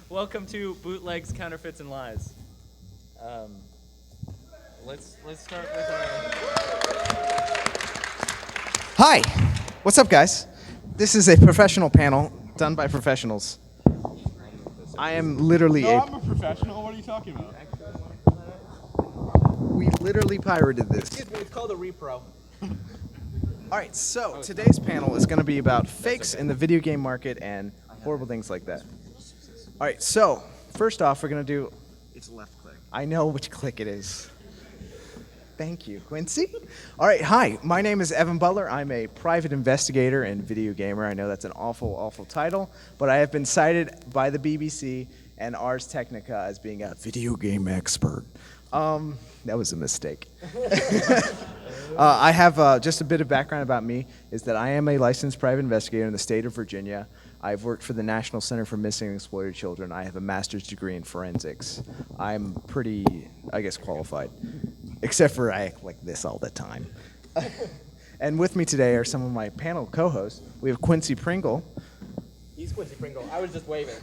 Welcome to Bootlegs, Counterfeits, and Lies. Let's start with Hi, what's up, guys? This is a professional panel done by professionals. I am literally No, I'm a professional. What are you talking about? We literally pirated this. Excuse me, it's called a repro. All right, so today's panel is going to be about fakes in the video game market and horrible things like that. All right, so first off, we're going to do. It's left click. I know which click it is. Thank you, Quincy. All right, hi, my name is Evan Butler. I'm a private investigator and video gamer. I know that's an awful, awful title, but I have been cited by the BBC and Ars Technica as being a video game expert. That was a mistake. I have just a bit of background about me, is that I am a licensed private investigator in the state of Virginia. I've worked for the National Center for Missing and Exploited Children. I have a master's degree in forensics. I'm pretty, I guess, qualified, except for I act like this all the time. And with me today are some of my panel co-hosts. We have Quincy Pringle. He's Quincy Pringle. I was just waving.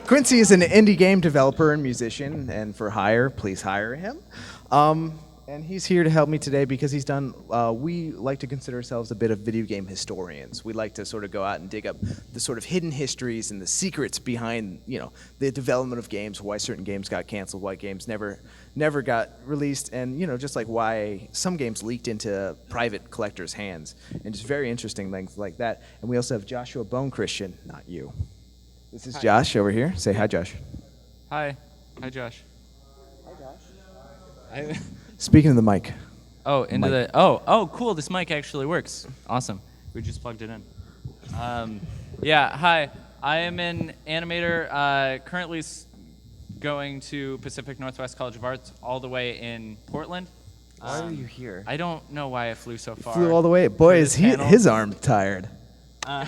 Quincy is an indie game developer and musician, and for hire, please hire him. And he's here to help me today because he's done, we like to consider ourselves a bit of video game historians. We like to sort of go out and dig up the sort of hidden histories and the secrets behind, the development of games, why certain games got canceled, why games never got released, and, just like why some games leaked into private collectors' hands, and just very interesting things like that. And we also have Joshua Bone Christian, not you. This is Josh over here. Say hi, Josh. Hi. Hi, Josh. Hi, Josh. Speaking of the mic. Oh, into Mic. the. Oh, cool. This mic actually works. Awesome. We just plugged it in. Yeah. Hi. I am an animator. Currently going to Pacific Northwest College of Arts, all the way in Portland. Why are you here? I don't know why I flew so far. Flew all the way. Boy, for is this panel. his arm tired. Uh,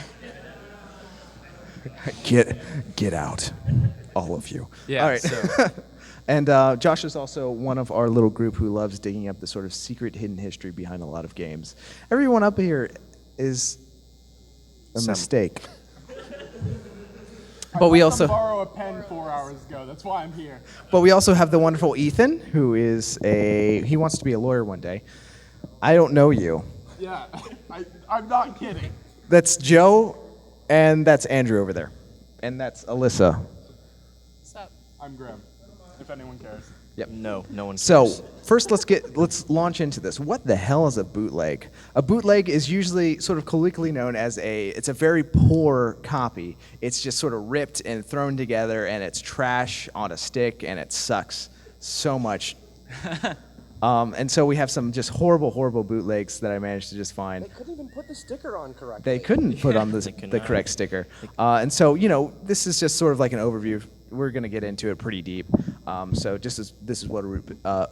Get out, all of you. Yeah, All right. so- And Josh is also one of our little group who loves digging up the sort of secret hidden history behind a lot of games. Everyone up here is a mistake. But we I also, borrow a pen 4 hours ago. That's why I'm here. but we also have the wonderful Ethan, who is he wants to be a lawyer one day. I don't know you. Yeah, I'm not kidding. That's Joe, and that's Andrew over there, and that's Alyssa. What's up? I'm Graham, if anyone cares. Yep. No one cares. So first, let's launch into this. What the hell is a bootleg? A bootleg is usually sort of colloquially known as it's a very poor copy. It's just sort of ripped and thrown together, and it's trash on a stick, and it sucks so much. And so we have some just horrible bootlegs that I managed to just find. They couldn't even put the sticker on correctly. They couldn't put on could the not. correct sticker. And so, this is just sort of like an overview. We're going to get into it pretty deep. So this is what a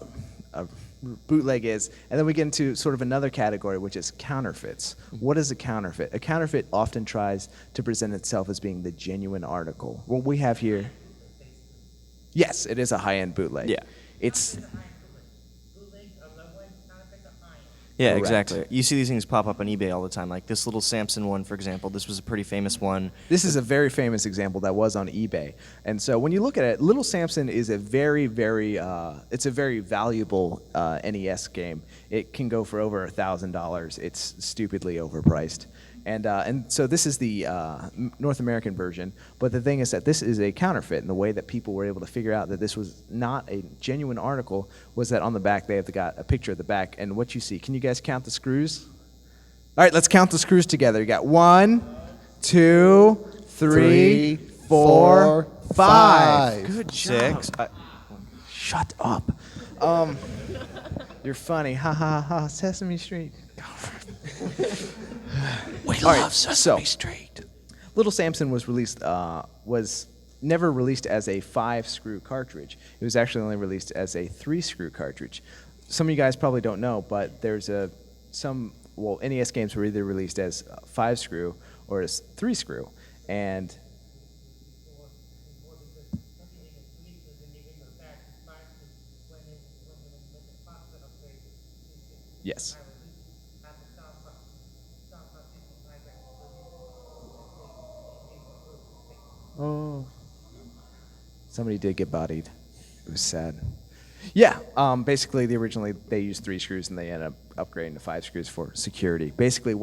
bootleg is. And then we get into sort of another category, which is counterfeits. What is a counterfeit? A counterfeit often tries to present itself as being the genuine article. What we have here, yes, it is a high-end bootleg. Yeah. It's Yeah, Correct. exactly. You see these things pop up on eBay all the time. Like this little Samson one, for example. This was a pretty famous one. This is a very famous example that was on eBay. And so when you look at it, Little Samson is a very valuable NES game. It can go for over $1,000. It's stupidly overpriced. And so this is the North American version. But the thing is that this is a counterfeit. And the way that people were able to figure out that this was not a genuine article was that on the back they have got a picture of the back. And what you see, can you guys count the screws? All right, let's count the screws together. You got 1, 2, 3, 4, 5. Good job. 6. Shut up. You're funny. Ha ha ha. Sesame Street. We love Sesame Street. Little Samson was never released as a 5-screw cartridge. It was actually only released as a 3-screw cartridge. Some of you guys probably don't know, but there's NES games were either released as 5-screw or as 3-screw, and yes. Oh. Somebody did get bodied. It was sad. Yeah, basically, originally they used 3 screws and they ended up upgrading to 5 screws for security. Basically,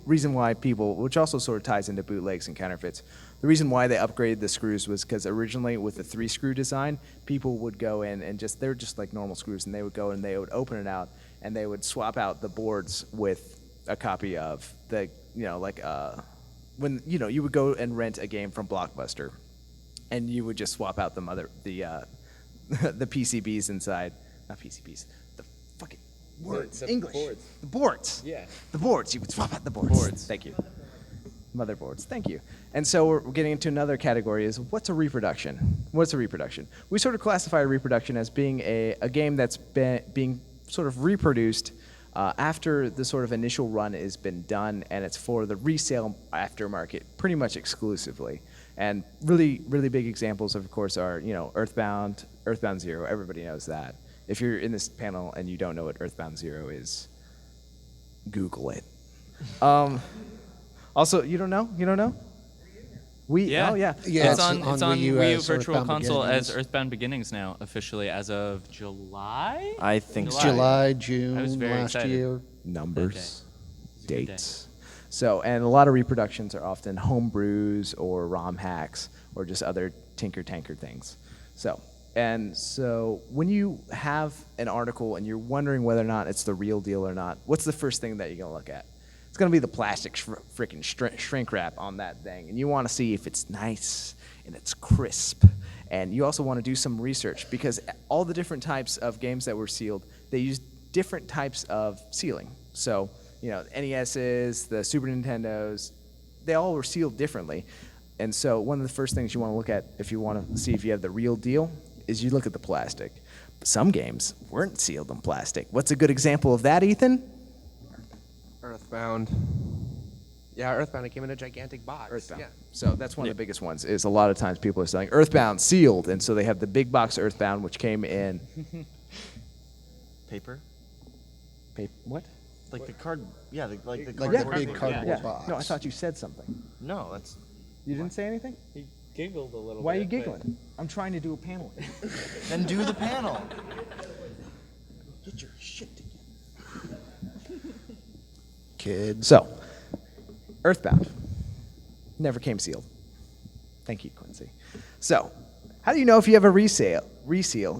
reason why people, which also sort of ties into bootlegs and counterfeits, the reason why they upgraded the screws was because originally with the 3-screw design, people would go in and they're just like normal screws, and they would go and they would open it out and they would swap out the boards with a copy of the, when, you would go and rent a game from Blockbuster, and you would just swap out the PCBs inside, not PCBs, the fucking words, English. boards. The boards. Yeah. The boards. You would swap out the boards. Thank you. Motherboards. Thank you. And so we're getting into another category is what's a reproduction? What's a reproduction? We sort of classify a reproduction as being a game that's being sort of reproduced after the sort of initial run has been done, and it's for the resale aftermarket pretty much exclusively. And really, really big examples, of course, are Earthbound, Earthbound Zero. Everybody knows that. If you're in this panel and you don't know what Earthbound Zero is, Google it. Also, you don't know? You don't know? Yeah. Oh, yeah. Yeah, it's on Wii U as Virtual Earthbound Console as Beginnings. Earthbound Beginnings now, officially as of July? I think so. I July, was June very last excited. year. Numbers, It's a good day. dates. So, and a lot of reproductions are often home brews or ROM hacks or just other tinker-tanker things. So when you have an article and you're wondering whether or not it's the real deal or not, what's the first thing that you're going to look at? It's going to be the plastic freaking shrink wrap on that thing. And you want to see if it's nice and it's crisp. And you also want to do some research because all the different types of games that were sealed, they use different types of sealing. So, NESs, the Super Nintendos, they all were sealed differently. And so one of the first things you want to look at if you want to see if you have the real deal is you look at the plastic. Some games weren't sealed in plastic. What's a good example of that, Ethan? Earthbound. Yeah, Earthbound. It came in a gigantic box. Earthbound. Yeah. So that's one of the biggest ones. Is a lot of times people are selling Earthbound sealed, and so they have the big box Earthbound, which came in Paper? what? Like the card, yeah, the Like the cardboard big paper. cardboard Yeah. box. No, I thought you said something. No, that's You didn't say anything? He giggled a little Why are you bit. but- giggling? I'm trying to do a panel. then do the panel. Get your shit together. Kids. So, Earthbound never came sealed. Thank you, Quincy. So, how do you know if you have a reseal?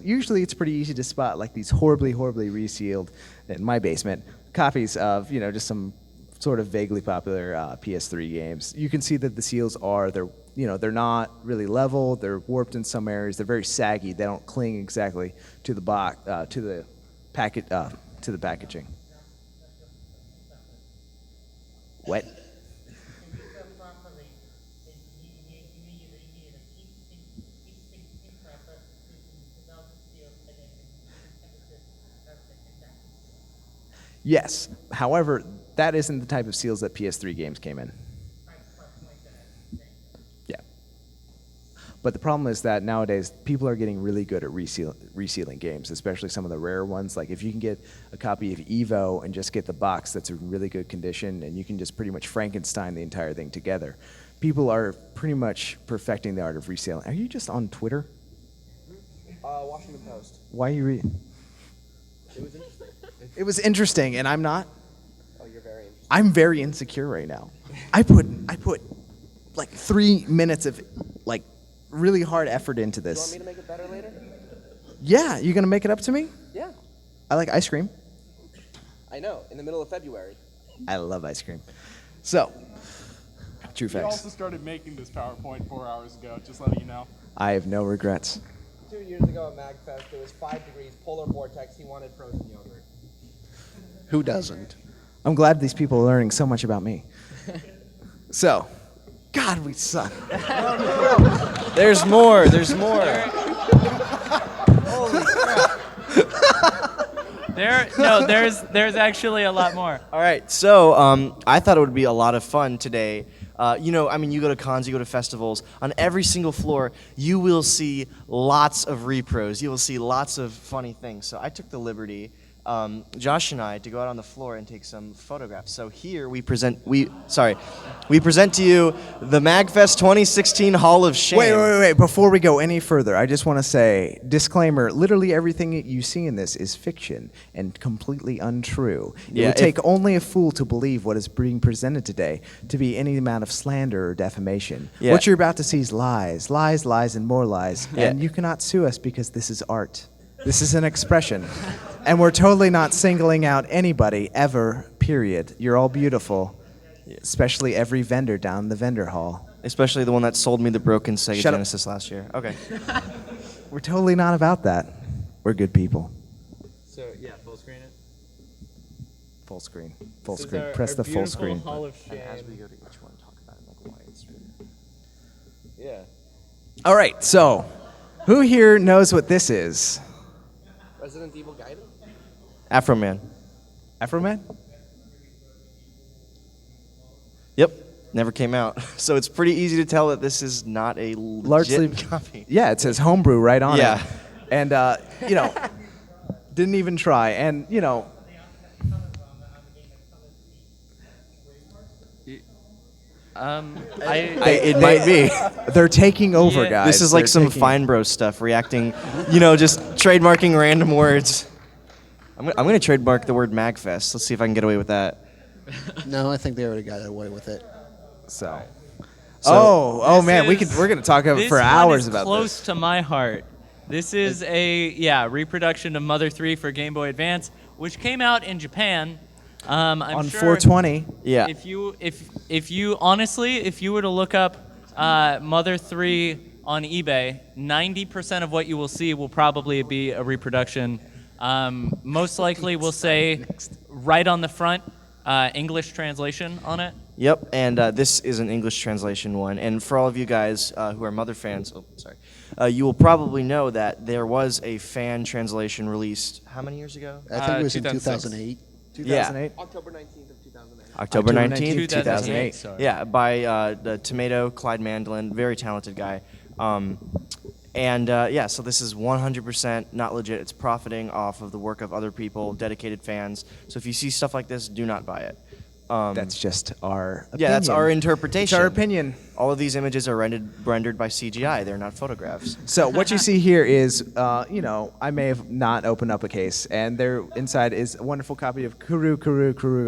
Usually it's pretty easy to spot, like these horribly, horribly resealed, in my basement, copies of, just some sort of vaguely popular PS3 games. You can see that the seals they're not really level, they're warped in some areas, they're very saggy, they don't cling exactly to the box, to the packaging. What? Yes. However, that isn't the type of seals that PS3 games came in. Yeah. But the problem is that nowadays people are getting really good at resealing games, especially some of the rare ones. Like if you can get a copy of Evo and just get the box that's in really good condition, and you can just pretty much Frankenstein the entire thing together. People are pretty much perfecting the art of resealing. Are you just on Twitter? Washington Post. Why are you reading? It was interesting. It was interesting, and I'm not. Oh, you're very interesting. I'm very insecure right now. I put like 3 minutes of like really hard effort into You want this. me to make it better later? Yeah, you gonna make it up to me? Yeah. I like ice cream. I know. In the middle of February. I love ice cream. So, true We facts. also started making this PowerPoint 4 hours ago, just letting you know. I have no regrets. 2 years ago at MAGFest, it was 5 degrees, polar vortex. He wanted frozen yogurt. Who doesn't? I'm glad these people are learning so much about me. So, God, we suck. There's more. There's more. There's actually a lot more. All right, so I thought it would be a lot of fun today. You go to cons, you go to festivals. On every single floor, you will see lots of repros. You will see lots of funny things. So I took the liberty Josh and I to go out on the floor and take some photographs. So here we present to you the MAGFest 2016 Hall of Shame. Wait. Before we go any further, I just want to say, disclaimer, literally everything you see in this is fiction and completely untrue. It would take only a fool to believe what is being presented today to be any amount of slander or defamation. Yeah. What you're about to see is lies, and more lies. Yeah. And you cannot sue us because this is art. This is an expression. And we're totally not singling out anybody ever, period. You're all beautiful, especially every vendor down the vendor hall. Especially the one that sold me the broken Sega Shut up. Genesis last year. Okay. We're totally not about that. We're good people. So yeah, full screen it. Full screen. Full This is screen. our- Press our the full beautiful screen. Hall of And as Shame. we go to each one, talk about it like why it's Yeah. All right, so who here knows what this is? Resident Evil Gaiden? Afro Man. Afro Man? Yep. Never came out. So it's pretty easy to tell that this is not a Largely- legit copy. Yeah, it says homebrew right on Yeah. it. And, didn't even try. And, It might be. they're taking over, Yeah. guys. This is like They're some taking- Fine Bro stuff, reacting, just trademarking random words. I'm going to trademark the word MAGFest. Let's see if I can get away with that. No, I think they already got away with it. So. So- Oh This man, is- we're gonna talk This for one hours is about close this. to my heart. This is reproduction of Mother 3 for Game Boy Advance, which came out in Japan. I'm On sure 420. Yeah. If you honestly, if you were to look up Mother 3 on eBay, 90% of what you will see will probably be a reproduction. Most likely, we'll say right on the front, English translation on it. Yep, and this is an English translation one. And for all of you guys who are Mother fans, you will probably know that there was a fan translation released how many years ago? I think it was in 2006. 2008. 2008. October 19th of 2008. October 19th, 19th, 2008. sorry. Yeah, by the Tomato, Clyde Mandolin, very talented guy. So this is 100% not legit. It's profiting off of the work of other people, dedicated fans. So if you see stuff like this, do not buy it. That's just our opinion. Yeah, that's our interpretation. It's our opinion. All of these images are rendered by CGI. They're not photographs. So what you see here is, I may have not opened up a case, and there inside is a wonderful copy of Kuru,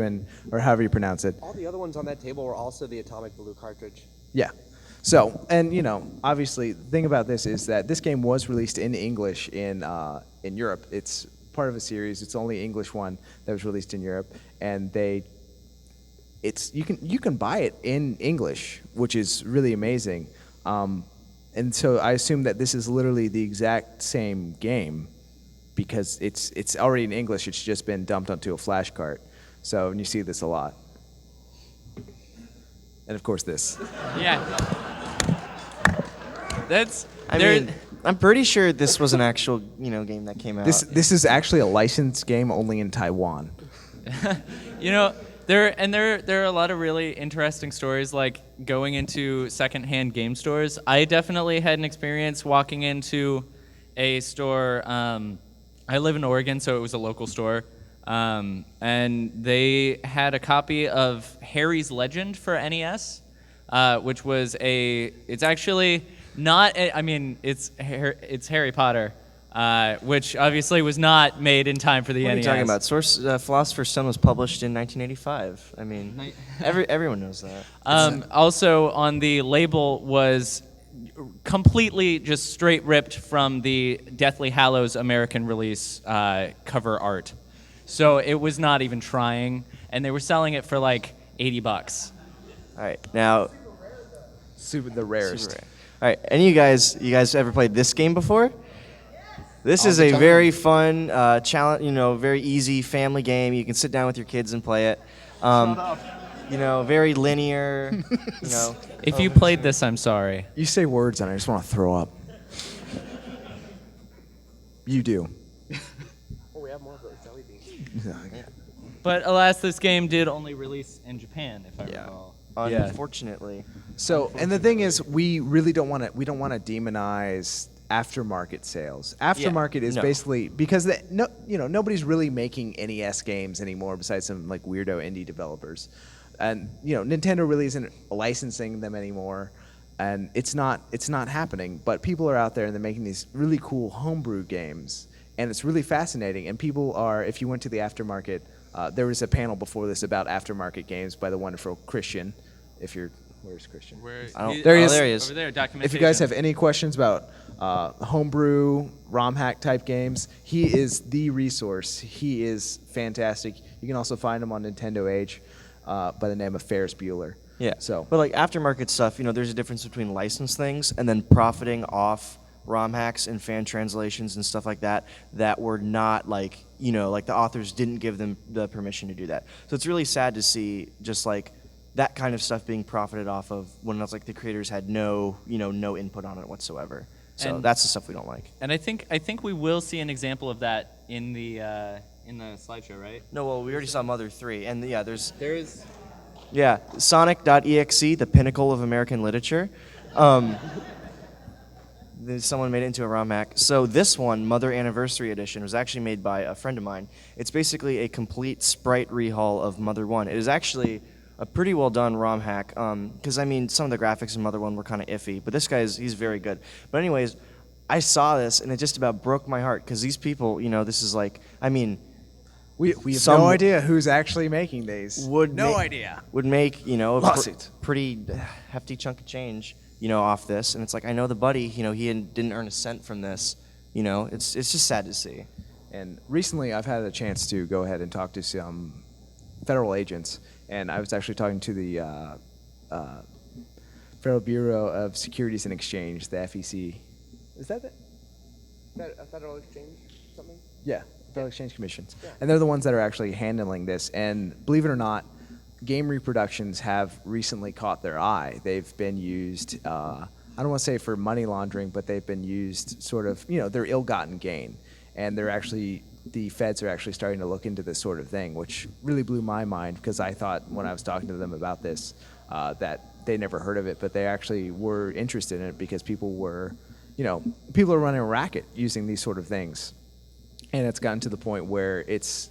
and or however you pronounce it. All the other ones on that table were also the Atomic Blue cartridge. Yeah. So, and obviously, the thing about this is that this game was released in English in Europe. It's part of a series. It's the only English one that was released in Europe, and you can buy it in English, which is really amazing. And so I assume that this is literally the exact same game because it's already in English. It's just been dumped onto a flash cart. So, and you see this a lot. And of course, this. Yeah. That's. I'm pretty sure this was an actual, game that came out. This is actually a licensed game only in Taiwan. There are a lot of really interesting stories, like going into secondhand game stores. I definitely had an experience walking into a store. I live in Oregon, so it was a local store, and they had a copy of Harry's Legend for NES, which was it's actually not. It's Harry Potter. Which obviously was not made in time for the What are NES. you talking about? Philosopher's Stone was published in 1985. I mean, everyone knows that. Also on the label was completely just straight ripped from the Deathly Hallows American release cover art. So it was not even trying, and they were selling it for like $80. All right, now, The rarest. super rare. All right, any of you guys ever played this game before? This is the a time. very fun, challenge, very easy family game. You can sit down with your kids and play it. Very linear. If you played this, I'm sorry. You say words and I just want to throw up. You do. Oh, we have more of those jelly beans. But alas, this game did only release in Japan, if I recall. Yeah. Unfortunately. So, and the thing is, we really don't want to. We don't want to demonize aftermarket sales. Aftermarket is no. basically because nobody's really making NES games anymore besides some like weirdo indie developers, and Nintendo really isn't licensing them anymore, and it's not happening. But people are out there and they're making these really cool homebrew games, and it's really fascinating. And people are, if you went to the aftermarket, there was a panel before this about aftermarket games by the wonderful Christian. Where's Christian? There he is. Over there, documentation. If you guys have any questions about homebrew, ROM hack type games, he is the resource. He is fantastic. You can also find him on Nintendo Age by the name of Ferris Bueller. Yeah. So, but like aftermarket stuff, there's a difference between licensed things and then profiting off ROM hacks and fan translations and stuff like that were not like the authors didn't give them the permission to do that. So it's really sad to see just like that kind of stuff being profited off of when it's like the creators had no input on it whatsoever. So And- that's the stuff we don't like. And I think we will see an example of that in the slideshow, right? No, well, we already saw Mother 3, and yeah, There is. Sonic.exe, the pinnacle of American literature. Someone made it into a ROM hack. So this one, Mother Anniversary Edition, was actually made by a friend of mine. It's basically a complete sprite rehaul of Mother 1. It is actually a pretty well done ROM hack, because some of the graphics in Mother 1 were kind of iffy, but this he's very good. But anyways, I saw this and it just about broke my heart, because these people, this is like, we have some no idea who's actually making these. would no ma- idea. would make a Lawsuit. pretty hefty chunk of change off this, and it's like I know the buddy, he didn't earn a cent from this. It's just sad to see. And recently, I've had a chance to go ahead and talk to some federal agents, and I was actually talking to the Federal Bureau of Securities and Exchange, the FEC. Is that it? Federal Exchange something? Yeah, Federal Exchange Commissions. And they're the ones that are actually handling this. And believe it or not, game reproductions have recently caught their eye. They've been used, I don't want to say for money laundering, but they've been used sort of, they're ill-gotten gain. And the feds are actually starting to look into this sort of thing, which really blew my mind, because I thought when I was talking to them about this that they never heard of it, but they actually were interested in it because people are running a racket using these sort of things. And it's gotten to the point where it's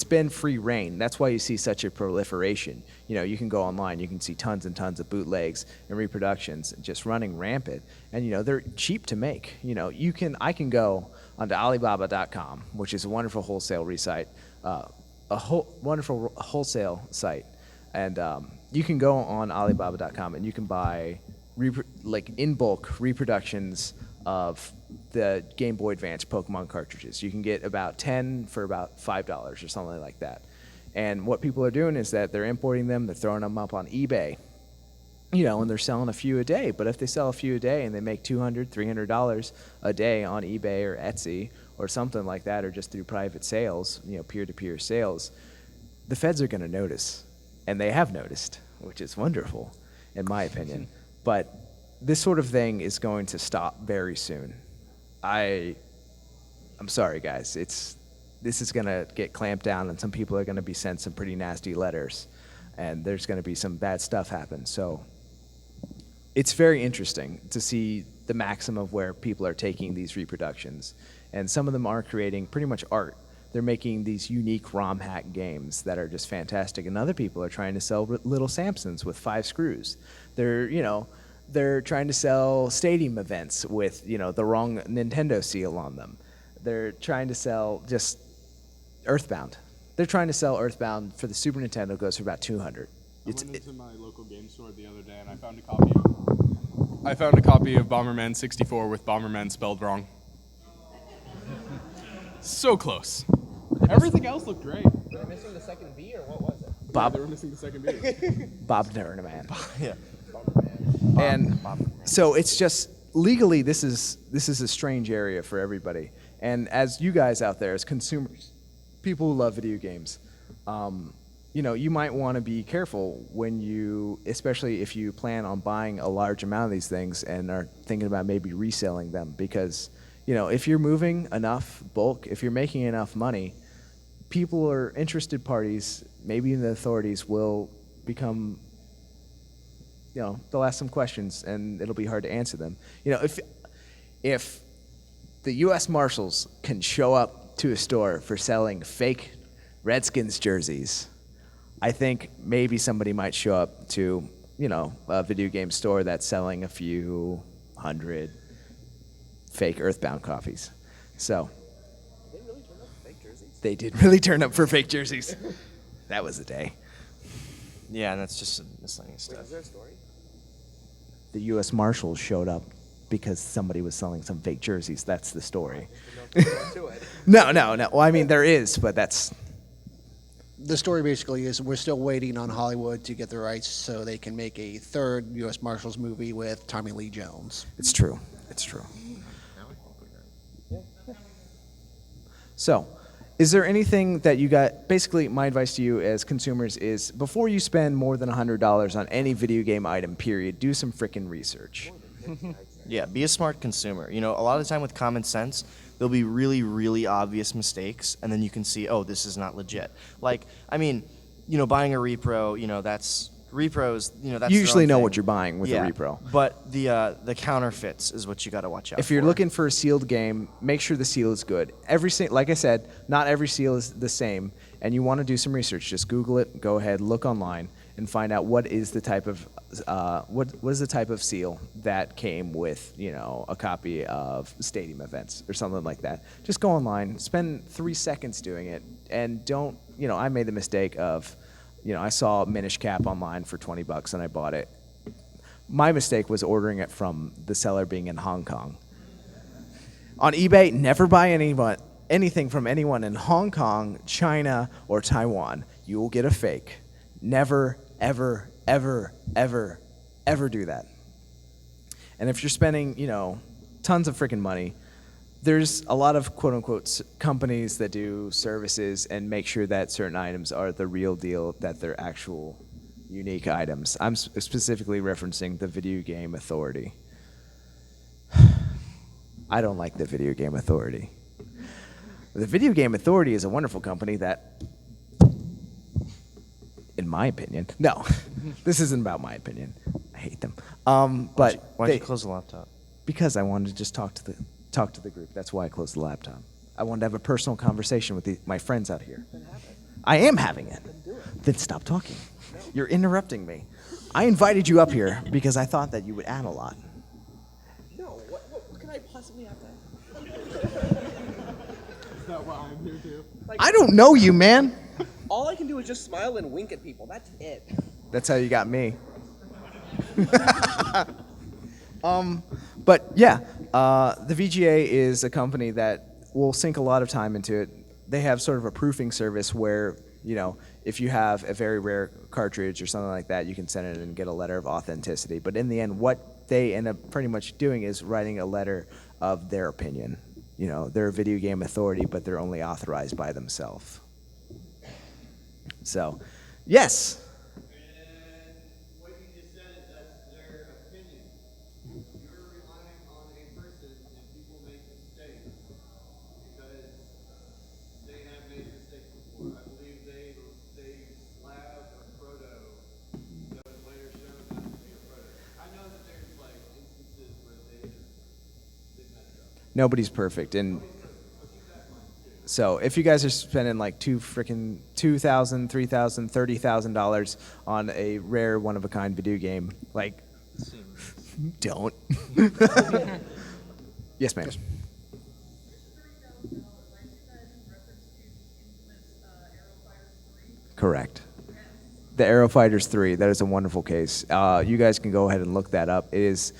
been free reign. That's why you see such a proliferation. You can go online, you can see tons and tons of bootlegs and reproductions just running rampant. And they're cheap to make. I can go onto Alibaba.com, which is a wonderful wholesale wonderful wholesale site, and you can go on Alibaba.com and you can buy in bulk reproductions of the Game Boy Advance Pokemon cartridges. You can get about 10 for about $5 or something like that. And what people are doing is that they're importing them, they're throwing them up on eBay, and they're selling a few a day. But if they sell a few a day and they make $200, $300 a day on eBay or Etsy or something like that, or just through private sales, peer-to-peer sales, the feds are going to notice. And they have noticed, which is wonderful, in my opinion. But this sort of thing is going to stop very soon. I'm sorry, guys. This is going to get clamped down, and some people are going to be sent some pretty nasty letters, and there's going to be some bad stuff happen. So it's very interesting to see the maximum of where people are taking these reproductions. And some of them are creating pretty much art. They're making these unique ROM hack games that are just fantastic, and other people are trying to sell little Samsons with 5 screws. They're trying to sell stadium events with, the wrong Nintendo seal on them. They're trying to sell just Earthbound. They're trying to sell Earthbound for the Super Nintendo, goes for about $200. I went into my local game store the other day and I found a copy of Bomberman 64 with Bomberman spelled wrong. So close. Everything else looked great. Were they missing the second B or what was it? Bob, They were missing the second B. Bob Nerman. Yeah. And so it's just legally, this is a strange area for everybody. And as you guys out there, as consumers, people who love video games, you might want to be careful when especially if you plan on buying a large amount of these things and are thinking about maybe reselling them, because if you're moving enough bulk, if you're making enough money, people or interested parties, maybe the authorities, will become, they'll ask some questions and it'll be hard to answer them. if the U.S. Marshals can show up to a store for selling fake Redskins jerseys, I think maybe somebody might show up to, a video game store that's selling a few hundred fake Earthbound copies. So they did really turn up for fake jerseys. That was a day. Yeah, and that's just miscellaneous stuff. Is there a story? The U.S. Marshals showed up because somebody was selling some fake jerseys. That's the story. To it. No. Well, I mean, there is, but that's... The story basically is we're still waiting on Hollywood to get the rights so they can make a third U.S. Marshals movie with Tommy Lee Jones. It's true. It's true. So, is there anything that you got? Basically, my advice to you as consumers is before you spend more than $100 on any video game item, period, do some frickin' research. Yeah, be a smart consumer. A lot of the time with common sense, there'll be really, really obvious mistakes, and then you can see, oh, this is not legit. Like, buying a repro, that's repros, that's You usually know thing. what you're buying with Yeah, a repro. but the counterfeits is what you got to watch out for. If you're looking for a sealed game, make sure the seal is good. Like I said, not every seal is the same, and you want to do some research. Just Google it. Go ahead, look online, and find out what is the type of what is the type of seal that came with a copy of Stadium Events or something like that. Just go online, spend 3 seconds doing it, and don't. I made the mistake of. I saw Minish Cap online for $20 and I bought it. My mistake was ordering it from the seller being in Hong Kong. On eBay, never buy anything from anyone in Hong Kong, China, or Taiwan. You will get a fake. Never, ever, ever, ever, ever do that. And if you're spending, tons of freaking money, there's a lot of quote-unquote companies that do services and make sure that certain items are the real deal, that they're actual unique items. I'm specifically referencing the Video Game Authority. I don't like the Video Game Authority. The Video Game Authority is a wonderful company that, in my opinion, no, this isn't about my opinion. I hate them. But Why'd you close the laptop? Because I wanted to just talk to the group. That's why I closed the laptop. I wanted to have a personal conversation with my friends out here. I am having it. Then stop talking. You're interrupting me. I invited you up here because I thought that you would add a lot. No, what can I possibly have to? Is that why I'm here too? I don't know you, man. All I can do is just smile and wink at people. That's it. That's how you got me. But yeah, the VGA is a company that will sink a lot of time into it. They have sort of a proofing service where, if you have a very rare cartridge or something like that, you can send it and get a letter of authenticity. But in the end, what they end up pretty much doing is writing a letter of their opinion. They're a video game authority, but they're only authorized by themselves. So, yes. What you just said is that's their opinion. You're relying on a person and people make mistakes because they have made mistakes before. I believe they slabbed a proto that was later shown not to be a proto. I know that there's instances where they messed up. Nobody's perfect, and so if you guys are spending $2,000, $3,000, $30,000 on a rare one-of-a-kind video game, don't. Yes, ma'am. Correct. The Aero Fighters 3, that is a wonderful case. You guys can go ahead and look that up. It is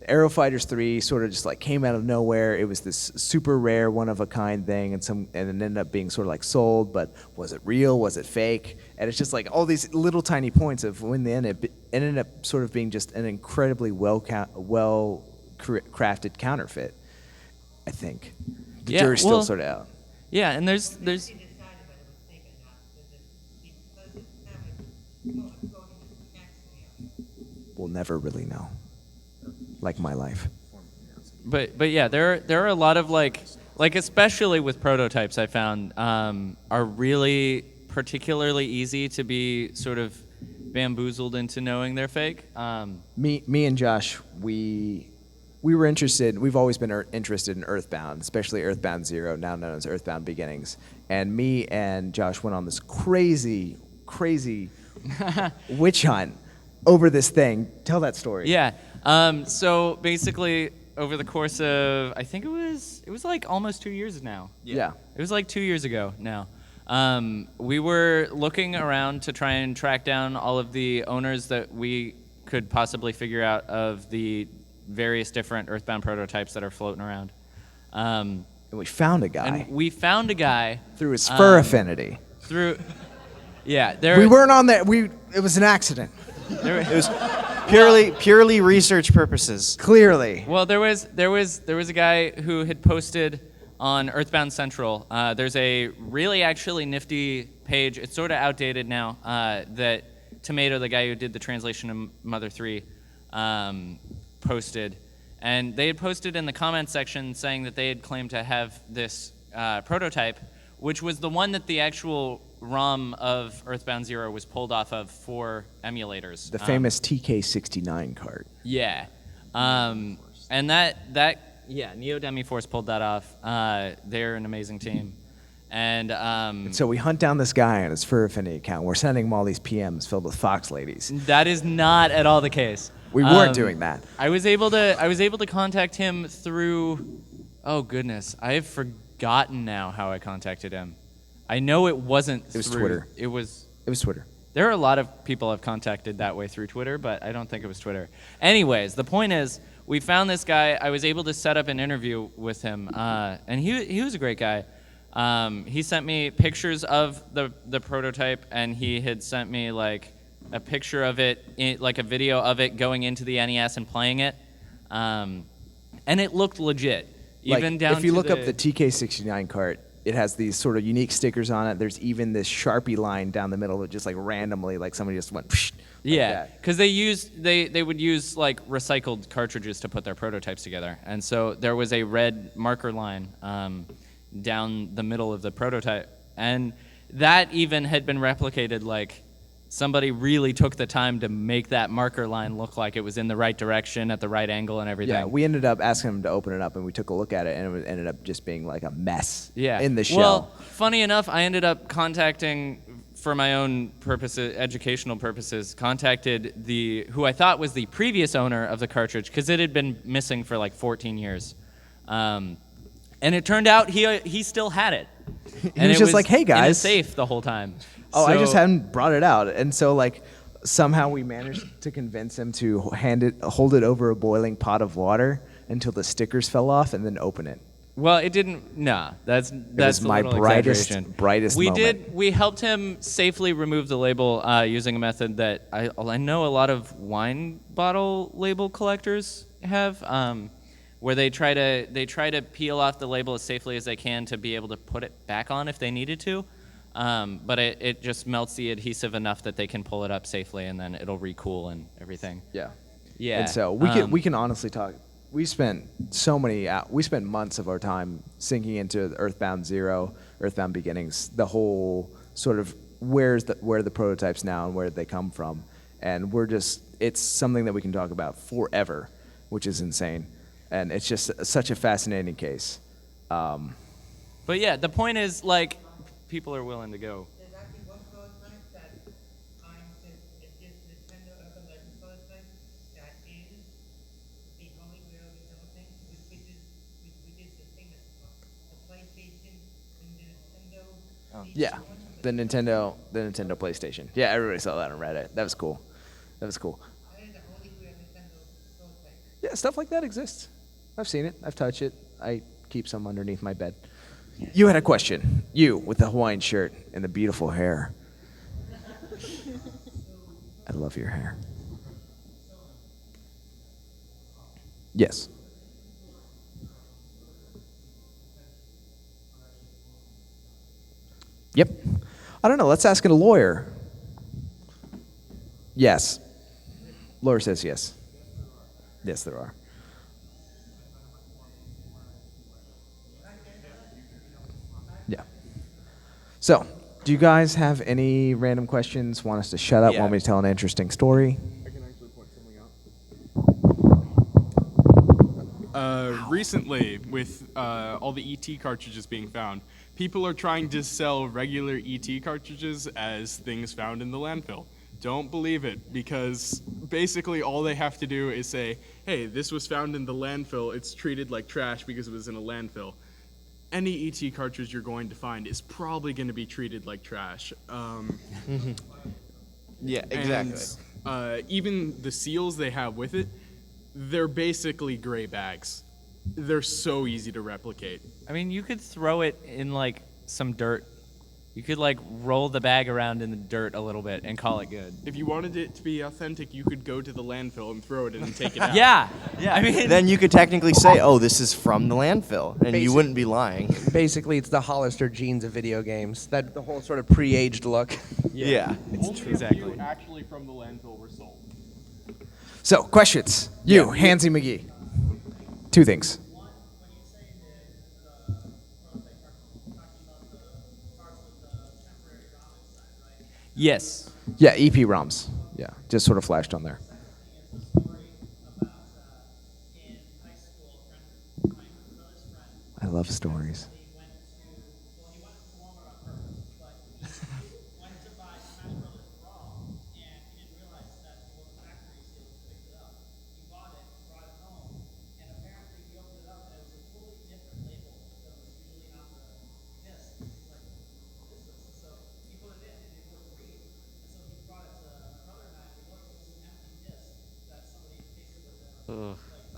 Aero Fighters 3 sort of just came out of nowhere. It was this super rare one-of-a-kind thing, and it ended up being sort of sold, but was it real? Was it fake? And it's just all these little tiny points of when they ended up sort of being just an incredibly well-crafted counterfeit, I think. The jury's still sort of out. Yeah, and there's We'll never really know. Like my life. But yeah, there are a lot of especially with prototypes I found are really particularly easy to be sort of bamboozled into knowing they're fake. Me and Josh, we we were interested. We've always been interested in Earthbound, especially Earthbound Zero, now known as Earthbound Beginnings. And me and Josh went on this crazy witch hunt over this thing. Tell that story. Yeah. So basically, over the course of, I think it was like almost 2 years now. Yeah. It was like 2 years ago now. We were looking around to try and track down all of the owners that we could possibly figure out of the various different Earthbound prototypes that are floating around. And we found a guy And we found a guy through his fur affinity. There. We weren't on that. It was an accident. It was purely research purposes. Clearly. Well, there was a guy who had posted on Earthbound Central. There's a really actually nifty page. It's sort of outdated now. That Tomato, the guy who did the translation of Mother 3, posted, and they had posted in the comments section saying that they had claimed to have this prototype, which was the one that the actual ROM of Earthbound Zero was pulled off of for emulators. The famous TK69 cart. Yeah. And Neo Demi Force pulled that off. They're an amazing team. And So we hunt down this guy on his fur affinity account. We're sending him all these PMs filled with fox ladies. that is not at all the case. We weren't doing that. I was able to contact him through, oh goodness, I have forgotten now how I contacted him. I know it wasn't It was through, Twitter. It was Twitter. There are a lot of people I've contacted that way through Twitter, but I don't think it was Twitter. Anyways, the point is, we found this guy. I was able to set up an interview with him, and he was a great guy. He sent me pictures of the prototype, and he had sent me like a picture of it, like a video of it going into the NES and playing it, and it looked legit. Even Like, down if you to look up the TK69 cart, it has these sort of unique stickers on it. There's even this Sharpie line down the middle that just like randomly, like somebody just went. Psh, Yeah, that. because they would use like recycled cartridges to put their prototypes together, and so there was a red marker line down the middle of the prototype, and that even had been replicated. Like somebody really took the time to make that marker line look like it was in the right direction at the right angle and everything. Yeah, we ended up asking him to open it up, and we took a look at it, and it ended up just being like a mess. Yeah. In the shell. Well, funny enough, I ended up contacting, for my own purposes, educational purposes, contacted who I thought was the previous owner of the cartridge, because it had been missing for like 14 years. And it turned out he still had it. And was it just like, "Hey, in a guys." safe the whole time. Oh, I just So- hadn't brought it out, and so like somehow we managed to convince him to hold it over a boiling pot of water until the stickers fell off, and then open it. Well, it didn't. Nah, that's was a my little brightest exaggeration. moment. We helped him safely remove the label using a method that I know a lot of wine bottle label collectors have, where they try to peel off the label as safely as they can to be able to put it back on if they needed to. But it just melts the adhesive enough that they can pull it up safely, and then it'll recool and everything. Yeah. Yeah. And so we can honestly talk. We spent months of our time sinking into Earthbound Zero, Earthbound Beginnings, the whole sort of where are the prototypes now and where did they come from, and it's something that we can talk about forever, which is insane, and it's just such a fascinating case. But yeah, the point is like people are willing to go. There's actually one prototype that I'm it is Nintendo Urban Legend prototype that is the Holy Grail Nintendo thing, which is the thing that's the PlayStation and the Nintendo. Yeah, the Nintendo PlayStation. Yeah, everybody saw that on Reddit. That was cool. That is the Holy Grail Nintendo prototype. Yeah, stuff like that exists. I've seen it. I've touched it. I keep some underneath my bed. You had a question. You with the Hawaiian shirt and the beautiful hair. I love your hair. Yes. Yep. I don't know. Let's ask a lawyer. Yes. Lawyer says yes. Yes, there are. Yeah. So, do you guys have any random questions? Want us to shut up? Yeah. Want me to tell an interesting story? I can actually point something out. Recently, with all the ET cartridges being found, people are trying to sell regular ET cartridges as things found in the landfill. Don't believe it, because basically all they have to do is say, hey, this was found in the landfill, it's treated like trash because it was in a landfill. Any ET cartridge you're going to find is probably going to be treated like trash. Yeah, exactly. And even the seals they have with it, they're basically gray bags. They're so easy to replicate. I mean, you could throw it in like some dirt. You could like roll the bag around in the dirt a little bit and call it good. If you wanted it to be authentic, you could go to the landfill and throw it in and take it out. Yeah. I mean, Then you could technically say, oh, this is from the landfill, and you wouldn't be lying. Basically, it's the Hollister jeans of video games. That the whole sort of pre-aged look. Yeah. Only exactly. a few actually from the landfill were sold. So, questions. You, Hansy McGee. Two things. yes. Yeah, EP ROMs. Yeah, just sort of flashed on there. I love stories.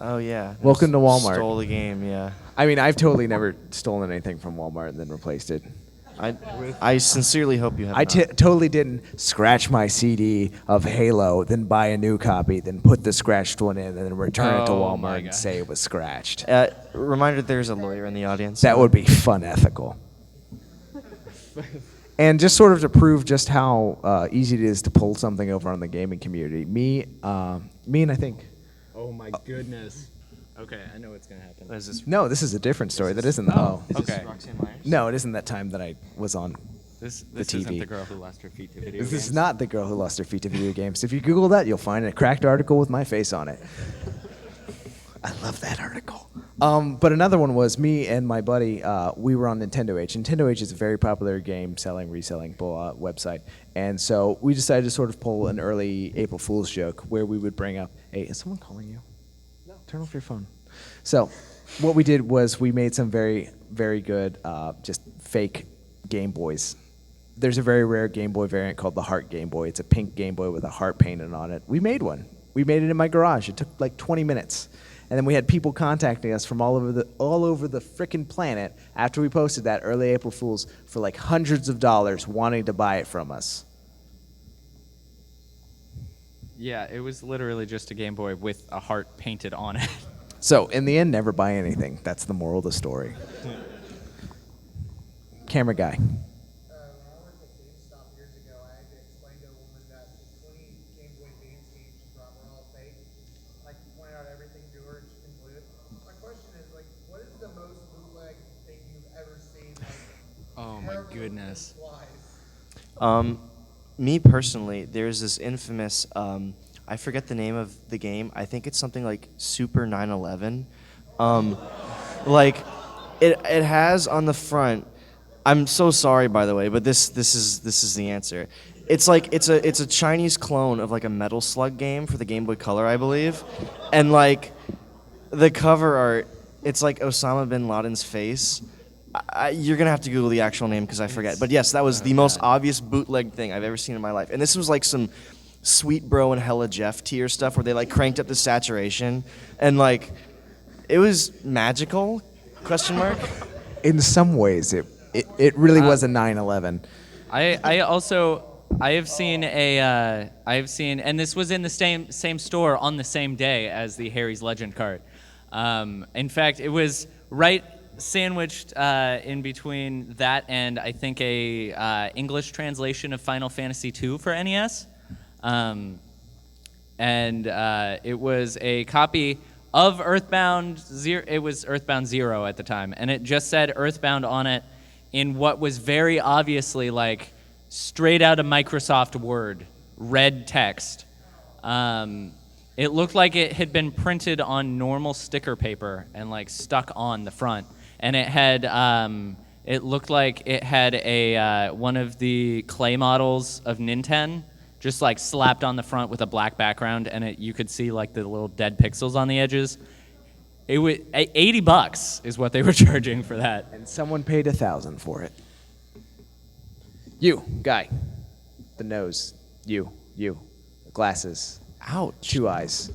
Oh, yeah. Welcome to Walmart. Stole the game, yeah. I mean, I've totally never stolen anything from Walmart and then replaced it. I sincerely hope you have I not. totally didn't scratch my CD of Halo, then buy a new copy, then put the scratched one in, and then return it to Oh, my Walmart and God. say it was scratched. Reminder, there's a lawyer in the audience. That would be fun ethical. And just sort of to prove just how easy it is to pull something over on the gaming community, me and I think, Oh my goodness. Okay, I know what's gonna happen. What is this? no, this is a different story. That isn't the, Is this Okay. Roxanne Myers? no, it isn't that time that I was on. This TV. isn't the girl who lost her feet to video This games. is not the girl who lost her feet to video games. If you Google that, you'll find a cracked article with my face on it. I love that article. But another one was me and my buddy. We were on Nintendo Age. Nintendo Age is a very popular game selling, reselling website. And so we decided to sort of pull an early April Fool's joke where we would bring up, hey, is someone calling you? No. Turn off your phone. So what we did was we made some very, very good just fake Game Boys. There's a very rare Game Boy variant called the Heart Game Boy. It's a pink Game Boy with a heart painted on it. We made one. We made it in my garage. It took like 20 minutes. And then we had people contacting us from all over the frickin' planet after we posted that early April Fools for like hundreds of dollars wanting to buy it from us. Yeah, it was literally just a Game Boy with a heart painted on it. So in the end, never buy anything. That's the moral of the story. Camera guy. When I worked at GameStop years ago, I had to explain to a woman that the 20 Game Boy Advance games she brought were all fake. Like, point out everything to her, she couldn't believe it. My question is, like, what is the most bootleg thing you've ever seen? Like, Oh my terrible goodness. flies? Me personally, there's this infamous, I forget the name of the game. I think it's something like Super 9/11. Like, it has on the front. I'm so sorry, by the way, but this is the answer. It's like it's a Chinese clone of like a Metal Slug game for the Game Boy Color, I believe, and like the cover art, it's like Osama bin Laden's face. You're gonna have to Google the actual name because I forget. But yes, that was the most obvious bootleg thing I've ever seen in my life. And this was like some Sweet Bro and Hella Jeff tier stuff where they like cranked up the saturation and like it was magical? Question mark. In some ways, it really was a 9/11. I have seen and this was in the same store on the same day as the Harry's Legend card. In fact, it was right sandwiched in between that and I think a English translation of Final Fantasy II for NES. It was a copy of Earthbound Zero. It was Earthbound Zero at the time, and it just said Earthbound on it in what was very obviously like straight out of Microsoft Word, red text. It looked like it had been printed on normal sticker paper and like stuck on the front, and it had it looked like it had a one of the clay models of Nintendo just like slapped on the front with a black background, and you could see like the little dead pixels on the edges. It was $80 is what they were charging for that. And someone paid $1,000 for it. You, guy. The nose. You. The glasses. Ouch. 2 eyes.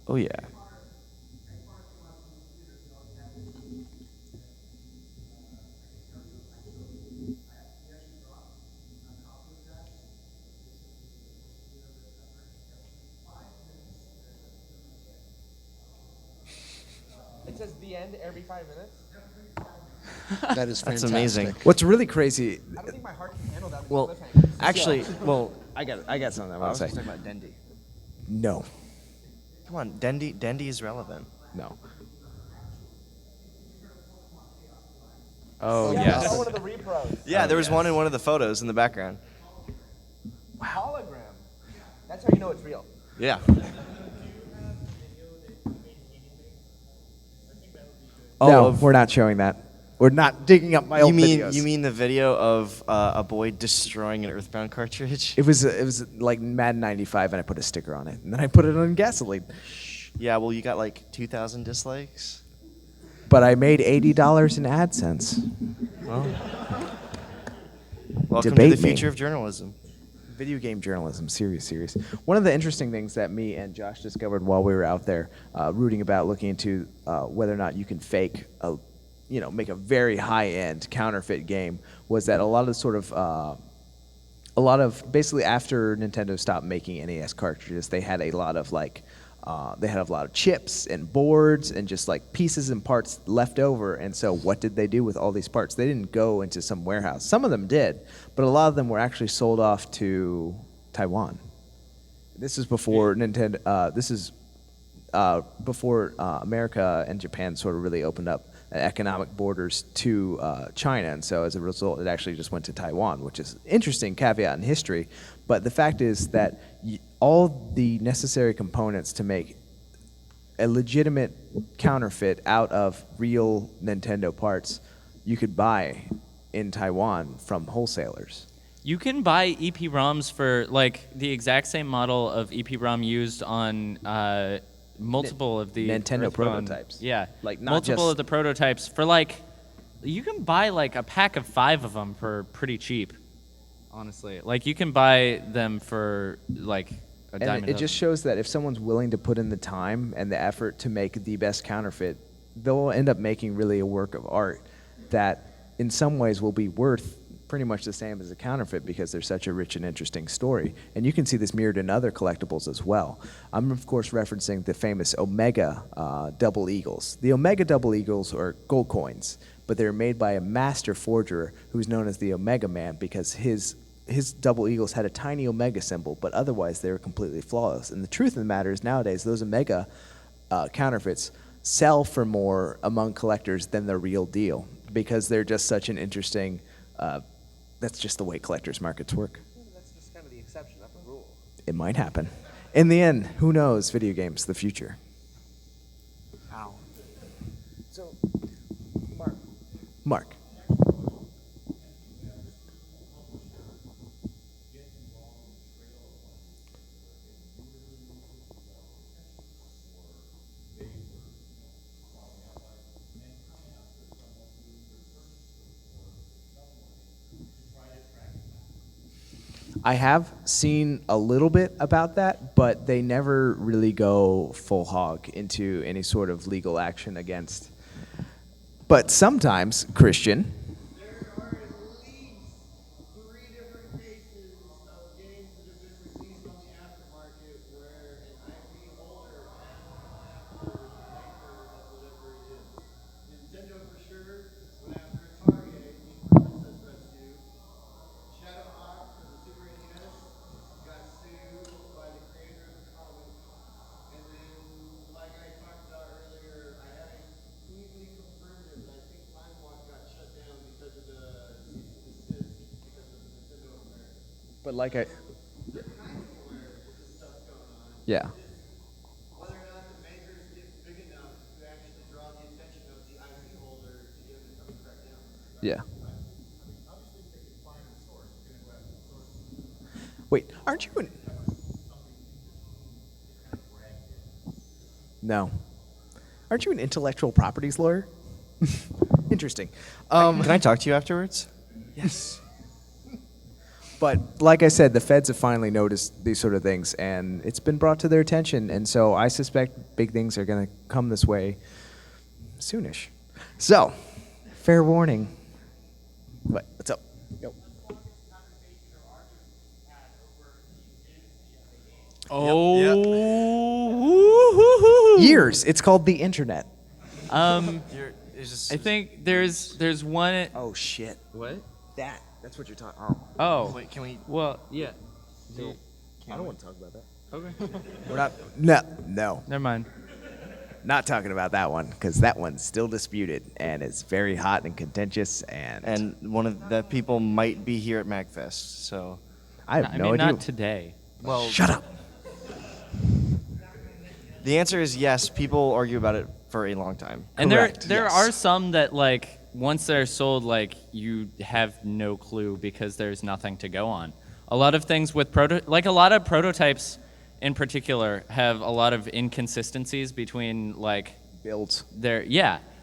Oh yeah. It says the end every 5 minutes. That is That's fantastic. amazing. What's really crazy. I don't think my heart can handle that many Well, cliffhangers. actually, well, I got something I want to say. talking about Dendy. No. Come on, Dendy is relevant. No. Oh I yes. saw one of the repros. Yeah, there was one in one of the photos in the background. Hologram. That's how you know it's real. Yeah. No, of- we're not showing that. We're not digging up my old videos. You mean the video of a boy destroying an Earthbound cartridge? It was like Madden 95, and I put a sticker on it, and then I put it on gasoline. Yeah, well, you got like 2,000 dislikes. But I made $80 in AdSense. Welcome Debate to the me. future of journalism. Video game journalism, serious. One of the interesting things that me and Josh discovered while we were out there rooting about, looking into whether or not you can fake make a very high-end counterfeit game, was that a lot of basically after Nintendo stopped making NES cartridges, they had a lot of chips and boards and just like pieces and parts left over. And so what did they do with all these parts? They didn't go into some warehouse. Some of them did, but a lot of them were actually sold off to Taiwan. This is before Nintendo. This is before America and Japan sort of really opened up economic borders to China, and so as a result, it actually just went to Taiwan, which is an interesting caveat in history. But the fact is that all the necessary components to make a legitimate counterfeit out of real Nintendo parts, you could buy in Taiwan from wholesalers. You can buy EPROMs for like the exact same model of EPROM used on multiple of the Nintendo Earthbound- prototypes. Yeah, Like, not multiple just- of the prototypes for like, you can buy like a pack of 5 of them for pretty cheap. Honestly, like you can buy them for like a dime. And it just shows that if someone's willing to put in the time and the effort to make the best counterfeit, they'll end up making really a work of art that in some ways will be worth pretty much the same as a counterfeit because they're such a rich and interesting story. And you can see this mirrored in other collectibles as well. I'm, of course, referencing the famous Omega Double Eagles. The Omega Double Eagles are gold coins, but they're made by a master forger who's known as the Omega Man because his Double Eagles had a tiny Omega symbol, but otherwise they were completely flawless. And the truth of the matter is nowadays those Omega counterfeits sell for more among collectors than the real deal because they're just such an interesting that's just the way collectors markets work. That's just kind of the exception, not the rule. It might happen. In the end, who knows? Video games, the future. Ow. So, Mark. Mark. I have seen a little bit about that, but they never really go full hog into any sort of legal action against. But sometimes, Christian, There are at least 3 different cases of games that have been released on the aftermarket where an IP holder has gone after the maker of whatever it is. Nintendo for sure went after Atari, Princess Rescue. Shadowhawk But like I. Yeah. Whether or not the makers get big enough to actually draw the attention of the IP holder to get them to come and crack down. Yeah. Wait, aren't you an? No. Aren't you an intellectual properties lawyer? Interesting. Can I talk to you afterwards? Yes. But like I said, the feds have finally noticed these sort of things, and it's been brought to their attention. And so I suspect big things are going to come this way soonish. So, fair warning. What's up? Yo. Oh, Years. It's called the internet. I think there's one. Oh shit. What? That's what you're talking. Oh. Oh. Wait, can we? Well, yeah. I don't want to talk about that. Okay. We're not. No. Never mind. Not talking about that one because that one's still disputed and it's very hot and contentious And one of the people might be here at MAGFest, so. I have no idea. Not today. Well, Shut up. the answer is yes. People argue about it for a long time. And Correct, there yes. are some that like once they're sold, like you have no clue because there's nothing to go on. A lot of things with a lot of prototypes in particular have a lot of inconsistencies between like Builds.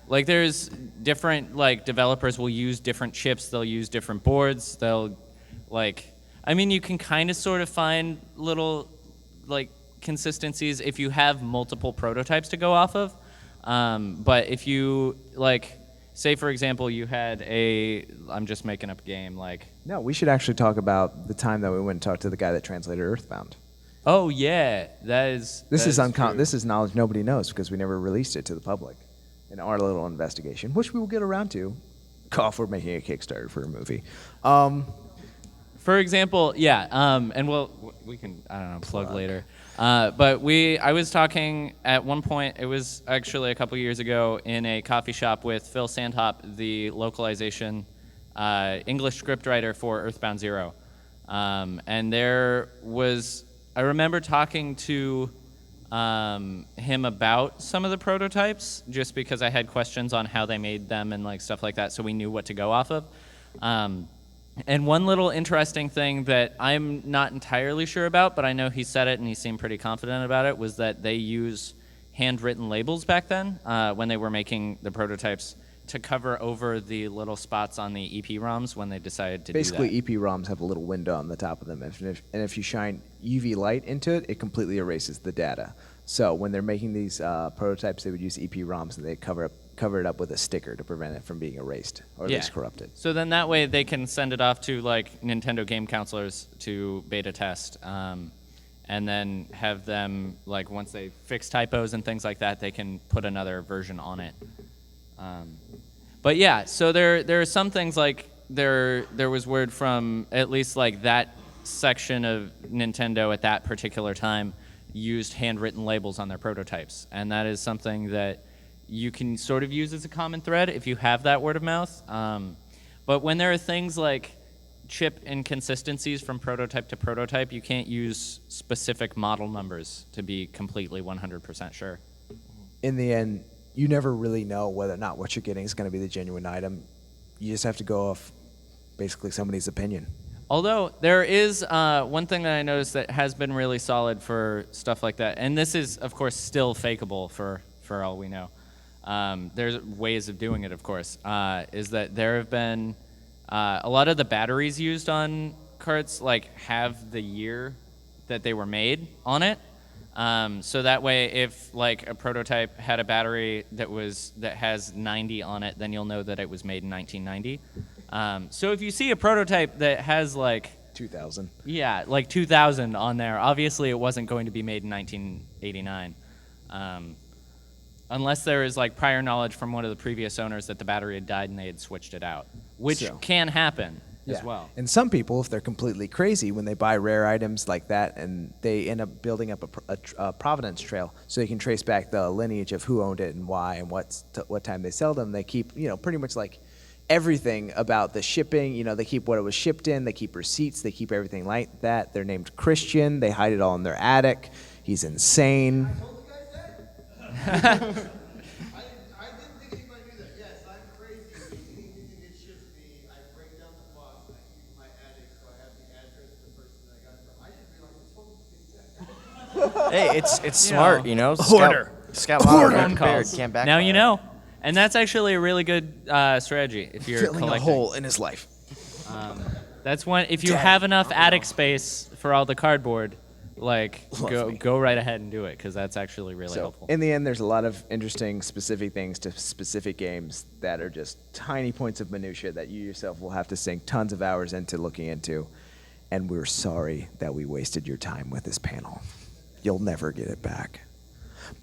like there's different like developers will use different chips, they'll use different boards, they'll like I mean you can kind of sort of find little like consistencies if you have multiple prototypes to go off of. But if you like say for example you had I'm just making up a game like No, we should actually talk about the time that we went and talked to the guy that translated Earthbound. oh yeah, this This is knowledge nobody knows because we never released it to the public in our little investigation, which we will get around to. Cough, we're making a Kickstarter for a movie. For example, and we can I don't know plug later. But I was talking at one point. It was actually a couple years ago in a coffee shop with Phil Sandhop, the localization English scriptwriter for Earthbound Zero, and I remember talking to him about some of the prototypes just because I had questions on how they made them and like stuff like that, so we knew what to go off of. And one little interesting thing that I'm not entirely sure about, but I know he said it and he seemed pretty confident about it, was that they use handwritten labels back then when they were making the prototypes to cover over the little spots on the EPROMs when they decided to Basically, do that. EPROMs have a little window on the top of them, and if you shine UV light into it, it completely erases the data. So when they're making these prototypes, they would use EPROMs and they cover it up with a sticker to prevent it from being erased or at least corrupted. So then that way they can send it off to like Nintendo game counselors to beta test, and then have them like once they fix typos and things like that, they can put another version on it. But yeah, so there are some things like there was word from at least like that section of Nintendo at that particular time used handwritten labels on their prototypes, and that is something that you can sort of use as a common thread if you have that word of mouth. But when there are things like chip inconsistencies from prototype to prototype, you can't use specific model numbers to be completely 100% sure. In the end, you never really know whether or not what you're getting is going to be the genuine item. You just have to go off basically somebody's opinion. Although there is one thing that I noticed that has been really solid for stuff like that, and this is of course still fakeable for all we know. There's ways of doing it, of course, is that there have been a lot of the batteries used on carts like have the year that they were made on it. So that way, if like a prototype had a battery that has 90 on it, then you'll know that it was made in 1990. So if you see a prototype that has like 2000. Yeah, like 2000 on there, obviously it wasn't going to be made in 1989. Unless there is like prior knowledge from one of the previous owners that the battery had died and they had switched it out, which can happen as well. And some people, if they're completely crazy, when they buy rare items like that, and they end up building up a provenance trail, so they can trace back the lineage of who owned it and why and what time they sell them. They keep, pretty much like everything about the shipping. You know, they keep what it was shipped in, they keep receipts, they keep everything like that. They're named Christian. They hide it all in their attic. He's insane. I told you guys that? I didn't think anybody knew that. Yes, I'm crazy. Anything that gets shipped to me, I break down the box and I keep it in my attic so I have the address of the person that I got it from. I didn't realize I told you that. Hey, it's smart, you know. Order. Scout Order. Phone calls. Can't backfire. Now you know. And that's actually a really good strategy if you're Filling a collecting. hole in his life. That's one. If you have enough attic space for all the cardboard, like go right ahead and do it, because that's actually really helpful. In the end, there's a lot of interesting specific things to specific games that are just tiny points of minutia that you yourself will have to sink tons of hours into looking into. And we're sorry that we wasted your time with this panel. You'll never get it back.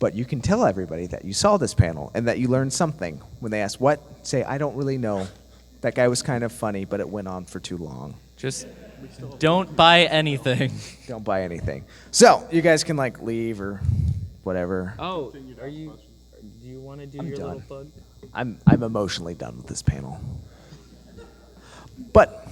But you can tell everybody that you saw this panel and that you learned something. When they ask what, say, I don't really know. That guy was kind of funny, but it went on for too long. Just don't buy anything. Don't buy anything. So you guys can like leave or whatever. Oh, do you want to do your done. little plug? I'm emotionally done with this panel. But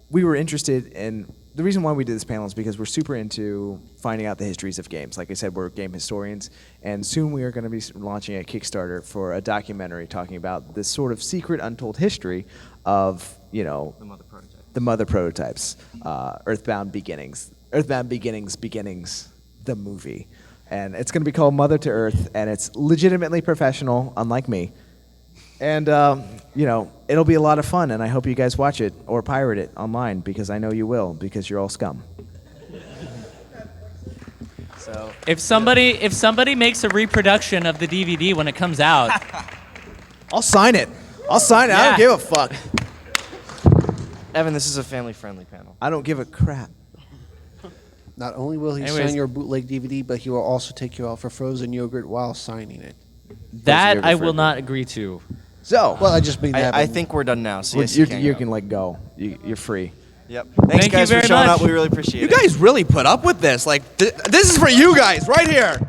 we were interested in the reason why we did this panel is because we're super into finding out the histories of games. Like I said, we're game historians, and soon we are going to be launching a Kickstarter for a documentary talking about this sort of secret, untold history of, you know, the mother prototypes, Earthbound Beginnings, the movie. And it's going to be called Mother to Earth, and it's legitimately professional, unlike me. And, you know, it'll be a lot of fun, and I hope you guys watch it or pirate it online, because I know you will, because you're all scum. So If somebody makes a reproduction of the DVD when it comes out, I'll sign it. I don't give a fuck. Evan, this is a family-friendly panel. I don't give a crap. Not only will he Anyways. sign your bootleg DVD, but he will also take you out for frozen yogurt while signing it. that yogurt I for will a not agree to. So, Well, I just mean that. I think we're done now. So yes, you, can you go. can like go. You're free. Yep. Thank Thanks, you guys, for very showing much. up. We really appreciate You it. guys really put up with this. Like, this is for you guys right here.